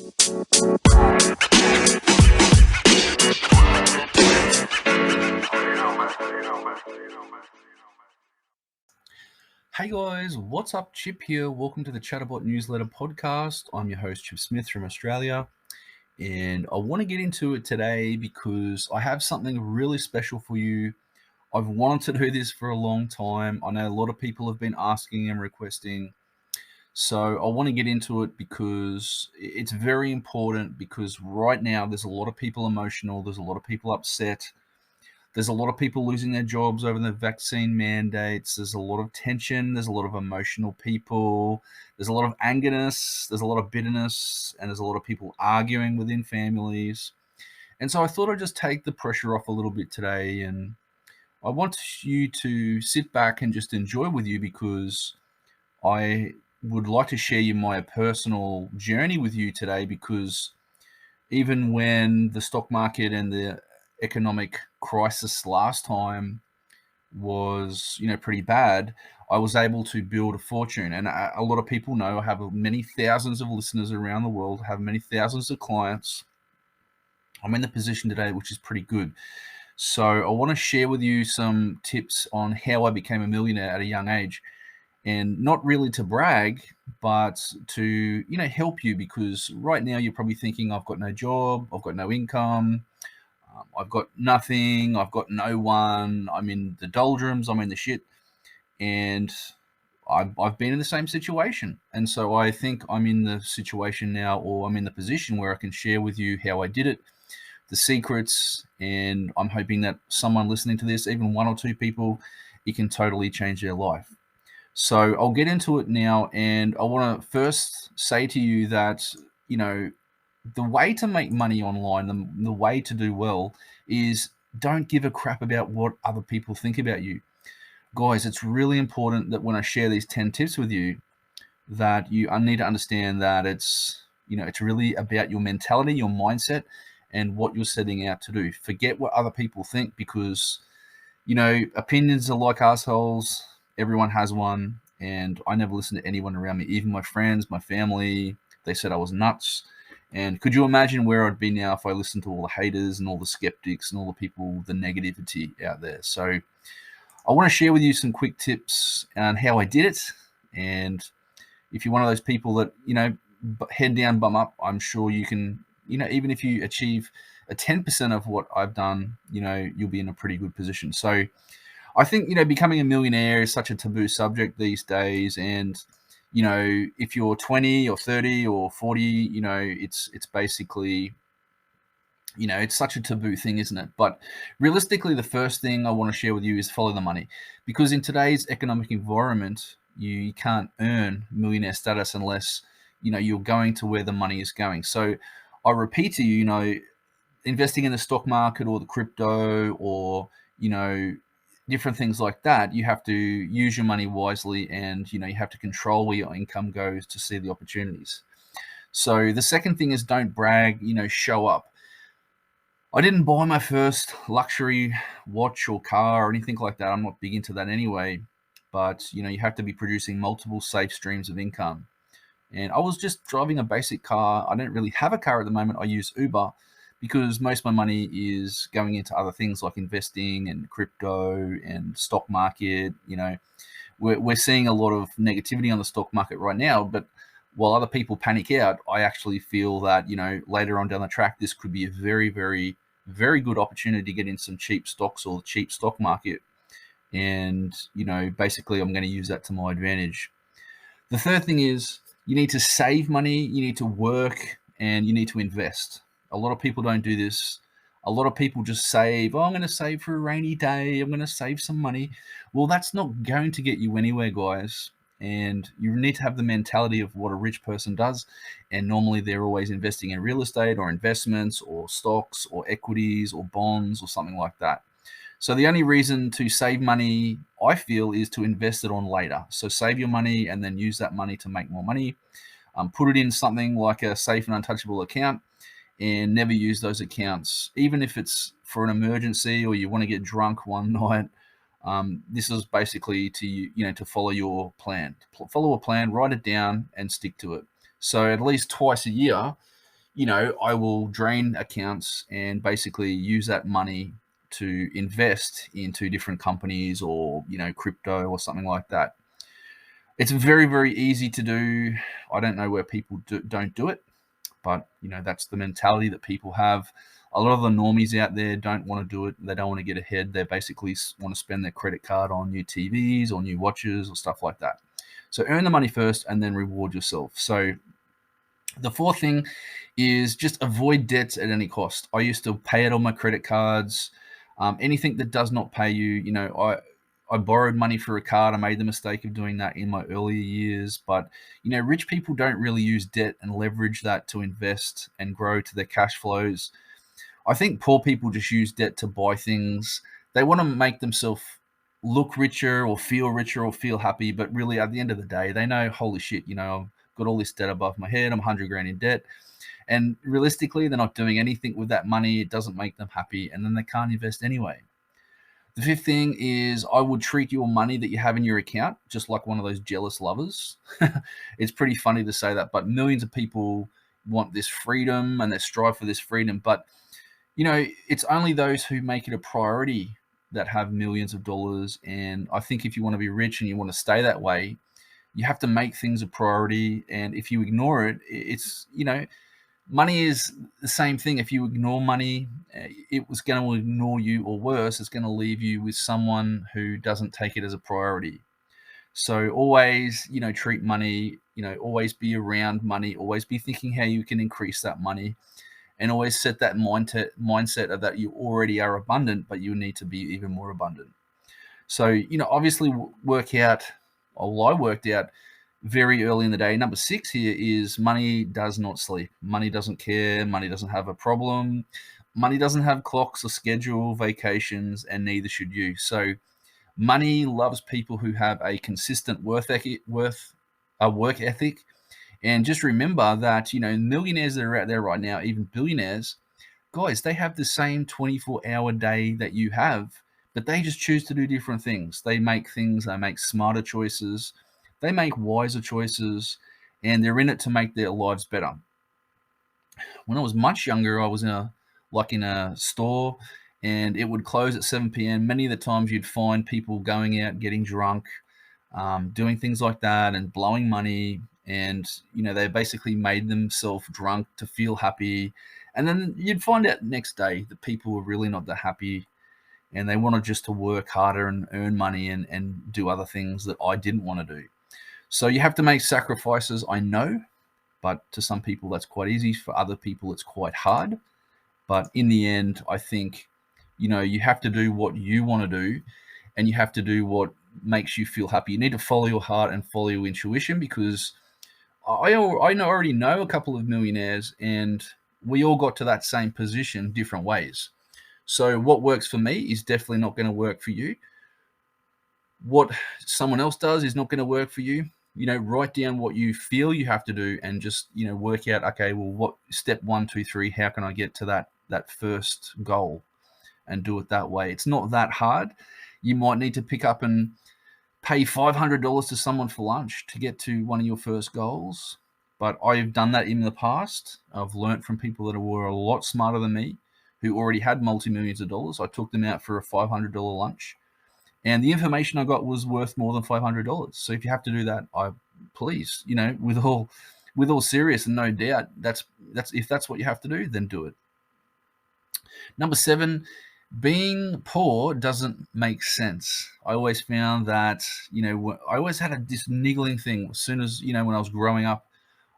Hey guys, what's up? Chip here. Welcome to the Chatterbot newsletter podcast. I'm your host, Chip Smith from Australia, and I want to get into it today because I have something really special for you. I've wanted to do this for a long time. I know a lot of people have been asking and requesting. So I want to get into it because it's very important, because right now there's a lot of people emotional, there's a lot of people upset. There's a lot of people losing their jobs over the vaccine mandates. There's a lot of tension. There's a lot of emotional people. There's a lot of angerness. There's a lot of bitterness. And there's a lot of people arguing within families. And so I thought I'd just take the pressure off a little bit today. And I want you to sit back and just enjoy with you, because I would like to share you my personal journey with you today, because even when the stock market and the economic crisis last time was, pretty bad, I was able to build a fortune. And a lot of people know I have many thousands of listeners around the world, have many thousands of clients. I'm in the position today, which is pretty good. So I want to share with you some tips on how I became a millionaire at a young age. And not really to brag, but to, help you, because right now you're probably thinking, I've got no job, I've got no income, I've got nothing, I've got no one, I'm in the doldrums, I'm in the shit. And I've been in the same situation. And so I think I'm in the situation now, or I'm in the position where I can share with you how I did it, the secrets, and I'm hoping that someone listening to this, even one or two people, it can totally change their life. So I'll get into it now, and I want to first say to you that, the way to make money online, the way to do well, is don't give a crap about what other people think about you. Guys, it's really important that when I share these 10 tips with you, that you need to understand that it's really about your mentality, your mindset, and what you're setting out to do. Forget what other people think, because, opinions are like assholes. Everyone has one, and I never listened to anyone around me, even my friends, my family. They said I was nuts. And could you imagine where I'd be now if I listened to all the haters and all the skeptics and all the people, the negativity out there? So I want to share with you some quick tips on how I did it. And if you're one of those people that, head down, bum up, I'm sure you can, even if you achieve a 10% of what I've done, you'll be in a pretty good position. So I think, becoming a millionaire is such a taboo subject these days. And, if you're 20 or 30 or 40, it's basically, it's such a taboo thing, isn't it? But realistically, the first thing I want to share with you is follow the money. Because in today's economic environment, you can't earn millionaire status unless, you're going to where the money is going. So I repeat to you, investing in the stock market or the crypto, or, different things like that, you have to use your money wisely, and you have to control where your income goes to see the opportunities. So the second thing is, don't brag, show up. I didn't buy my first luxury watch or car or anything like that. I'm not big into that anyway. But you have to be producing multiple safe streams of income. And I was just driving a basic car. I don't really have a car at the moment. I use Uber, because most of my money is going into other things like investing and crypto and stock market. We're seeing a lot of negativity on the stock market right now, but while other people panic out, I actually feel that, later on down the track, this could be a very, very, very good opportunity to get in some cheap stocks or the cheap stock market. And, basically I'm going to use that to my advantage. The third thing is, you need to save money, you need to work, and you need to invest. A lot of people don't do this. A lot of people just save. Oh, I'm going to save for a rainy day. I'm going to save some money. Well, that's not going to get you anywhere, guys. And you need to have the mentality of what a rich person does. And normally they're always investing in real estate or investments or stocks or equities or bonds or something like that. So the only reason to save money, I feel, is to invest it on later. So save your money and then use that money to make more money. Put it in something like a safe and untouchable account, and never use those accounts, even if it's for an emergency or you want to get drunk one night. This is basically to follow your plan. Follow a plan, write it down, and stick to it. So at least twice a year, I will drain accounts and basically use that money to invest into different companies or, crypto or something like that. It's very, very easy to do. I don't know where people don't do it, but that's the mentality that people have. A lot of the normies out there don't want to do it. They don't want to get ahead. They basically want to spend their credit card on new TVs or new watches or stuff like that. So earn the money first and then reward yourself. So the fourth thing is just avoid debts at any cost. I used to pay it on my credit cards. Anything that does not pay you, I borrowed money for a card. I made the mistake of doing that in my earlier years. But, rich people don't really use debt and leverage that to invest and grow to their cash flows. I think poor people just use debt to buy things. They want to make themselves look richer or feel happy. But really, at the end of the day, they know, holy shit, I've got all this debt above my head. I'm 100 grand in debt. And realistically, they're not doing anything with that money. It doesn't make them happy. And then they can't invest anyway. The fifth thing is I would treat your money that you have in your account just like one of those jealous lovers. It's pretty funny to say that, but millions of people want this freedom and they strive for this freedom. But, it's only those who make it a priority that have millions of dollars. And I think if you want to be rich and you want to stay that way, you have to make things a priority. And if you ignore it, it's, money is the same thing. If you ignore money, it was going to ignore you, or worse, it's going to leave you with someone who doesn't take it as a priority. So always, treat money, always be around money, always be thinking how you can increase that money, and always set that mindset of that you already are abundant, but you need to be even more abundant. So, obviously work out, well, I worked out very early in the day. Number 6 here is money does not sleep. Money doesn't care. Money doesn't have a problem. Money doesn't have clocks or schedule vacations, and neither should you. So money loves people who have a consistent work ethic. And just remember that, millionaires that are out there right now, even billionaires, guys, they have the same 24-hour day that you have, but they just choose to do different things. They make smarter choices, they make wiser choices, and they're in it to make their lives better. When I was much younger, I was in a store, and it would close at 7 p.m. Many of the times you'd find people going out, getting drunk, doing things like that and blowing money. And, they basically made themselves drunk to feel happy. And then you'd find out next day that people were really not that happy, and they wanted just to work harder and earn money and do other things that I didn't want to do. So you have to make sacrifices, I know, but to some people that's quite easy. For other people, it's quite hard. But in the end, I think, you have to do what you want to do, and you have to do what makes you feel happy. You need to follow your heart and follow your intuition, because I already know a couple of millionaires, and we all got to that same position different ways. So what works for me is definitely not going to work for you. What someone else does is not going to work for you. Write down what you feel you have to do, and just, work out, okay, well, what step 1, 2, 3, how can I get to that first goal, and do it that way. It's not that hard. You might need to pick up and pay $500 to someone for lunch to get to one of your first goals. But I've done that in the past. I've learned from people that were a lot smarter than me, who already had multi-millions of dollars. I took them out for a $500 lunch, and the information I got was worth more than $500. So if you have to do that, please, with all serious and no doubt, that's if that's what you have to do, then do it. Number 7, being poor doesn't make sense. I always found that, I always had this niggling thing. As soon as, when I was growing up,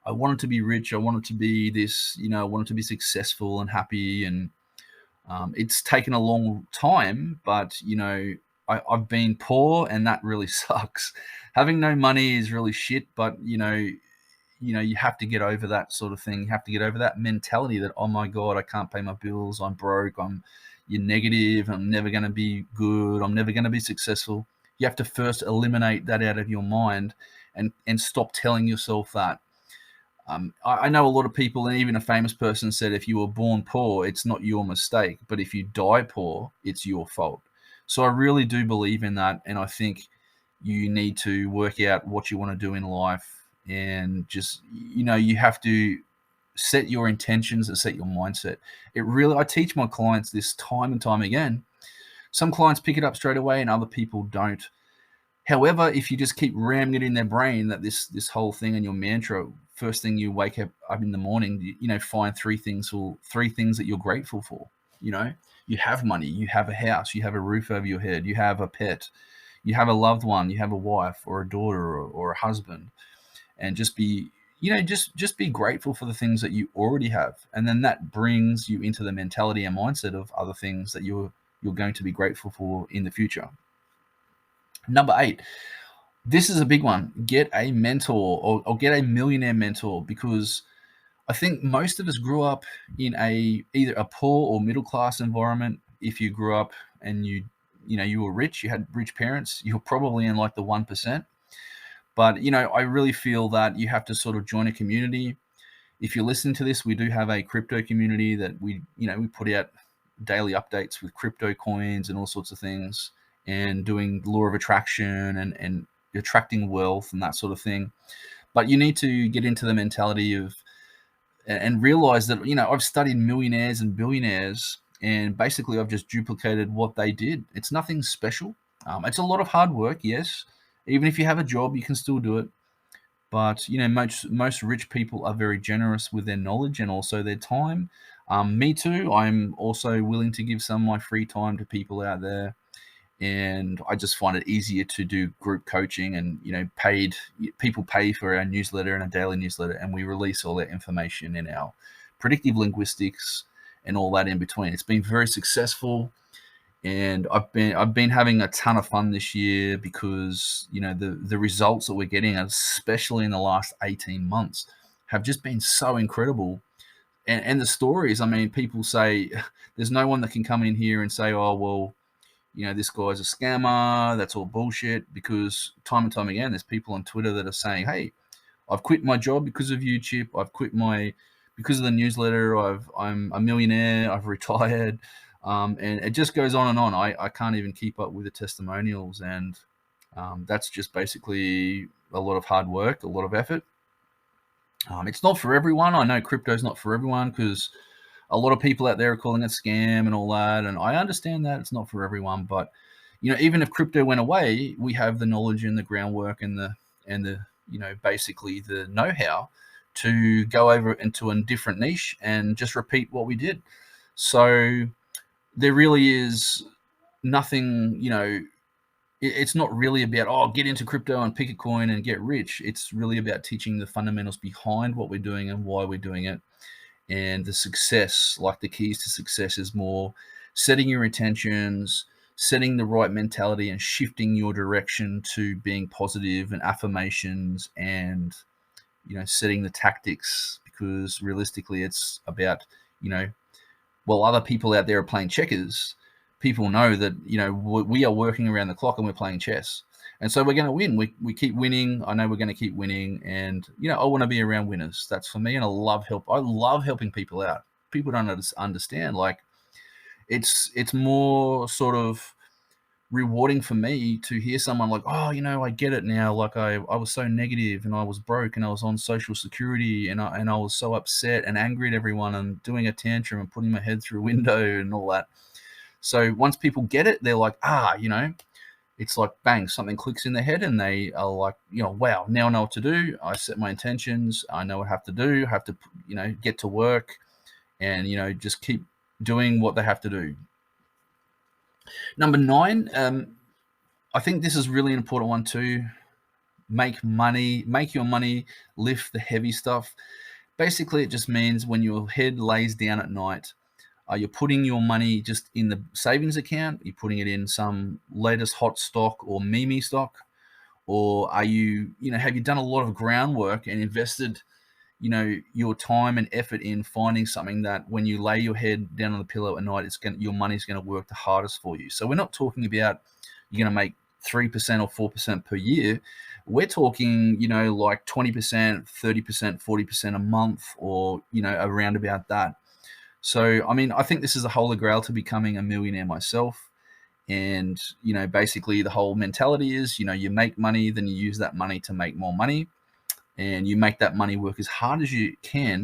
I wanted to be rich. I wanted to be this, I wanted to be successful and happy. And it's taken a long time, but, I've been poor, and that really sucks. Having no money is really shit, but, you have to get over that sort of thing. You have to get over that mentality that, oh my God, I can't pay my bills. I'm broke. You're negative. I'm never going to be good. I'm never going to be successful. You have to first eliminate that out of your mind, and stop telling yourself that. I know a lot of people, and even a famous person said, if you were born poor, it's not your mistake. But if you die poor, it's your fault. So I really do believe in that. And I think you need to work out what you want to do in life, and just, you have to set your intentions and set your mindset. I teach my clients this time and time again. Some clients pick it up straight away and other people don't. However, if you just keep ramming it in their brain that this whole thing and your mantra, first thing you wake up in the morning, find three things that you're grateful for. You have money, you have a house, you have a roof over your head, you have a pet, you have a loved one, you have a wife or a daughter or a husband, and just be just be grateful for the things that you already have, and then that brings you into the mentality and mindset of other things that you're going to be grateful for in the future. Number 8, this is a big one. Get a mentor or get a millionaire mentor, because I think most of us grew up in either a poor or middle class environment. If you grew up and you were rich, you had rich parents, you're probably in like the 1%. But I really feel that you have to sort of join a community. If you're listening to this, we do have a crypto community that we put out daily updates with crypto coins and all sorts of things, and doing law of attraction and attracting wealth and that sort of thing. But you need to get into the mentality of and realize that I've studied millionaires and billionaires, and basically I've just duplicated what they did. It's nothing special. It's a lot of hard work, yes. Even if you have a job, you can still do it. But most rich people are very generous with their knowledge and also their time. Me too. I'm also willing to give some of my free time to people out there, and I just find it easier to do group coaching, and people pay for our newsletter and a daily newsletter, and we release all that information in our predictive linguistics and all that in between. It's been very successful, and I've been having a ton of fun this year, because the results that we're getting, especially in the last 18 months, have just been so incredible. And the stories, I mean, people say there's no one that can come in here and say, oh well, this guy's a scammer, that's all bullshit, because time and time again, there's people on Twitter that are saying, hey, I've quit my job because of you, Chip. I've quit because of the newsletter. I'm a millionaire. I've retired. And it just goes on and on. I can't even keep up with the testimonials. And that's just basically a lot of hard work, a lot of effort. It's not for everyone. I know crypto's not for everyone, because a lot of people out there are calling it scam and all that, and I understand that it's not for everyone. But even if crypto went away, we have the knowledge and the groundwork and the basically the know-how to go over into a different niche and just repeat what we did. So there really is nothing. It's not really about get into crypto and pick a coin and get rich. It's really about teaching the fundamentals behind what we're doing and why we're doing it. And the success, like the keys to success, is more setting your intentions, setting the right mentality, and shifting your direction to being positive, and affirmations, and setting the tactics. Because realistically, it's about while other people out there are playing checkers, people know that we are working around the clock and we're playing chess. And so we're going to win. We keep winning. I know we're going to keep winning. And, I want to be around winners. That's for me. And I love helping people out. People don't understand. Like, it's more sort of rewarding for me to hear someone like, I get it now. Like I was so negative and I was broke and I was on social security and I was so upset and angry at everyone and doing a tantrum and putting my head through a window and all that. So once people get it, they're like, it's like bang, something clicks in their head, and they are like, wow, now I know what to do. I set my intentions. I know what I have to do. I have to, get to work, and just keep doing what they have to do. Number 9, I think this is really an important one too. Make your money lift the heavy stuff. Basically, it just means when your head lays down at night, you're putting your money just in the savings account, you're putting it in some latest hot stock or meme stock, or are you, have you done a lot of groundwork and invested, your time and effort in finding something that when you lay your head down on the pillow at night, your money's going to work the hardest for you. So we're not talking about you're going to make 3% or 4% per year. We're talking, like 20%, 30%, 40% a month, or, around about that. So, I mean, I think this is the holy grail to becoming a millionaire myself. And, basically the whole mentality is, you make money, then you use that money to make more money, and you make that money work as hard as you can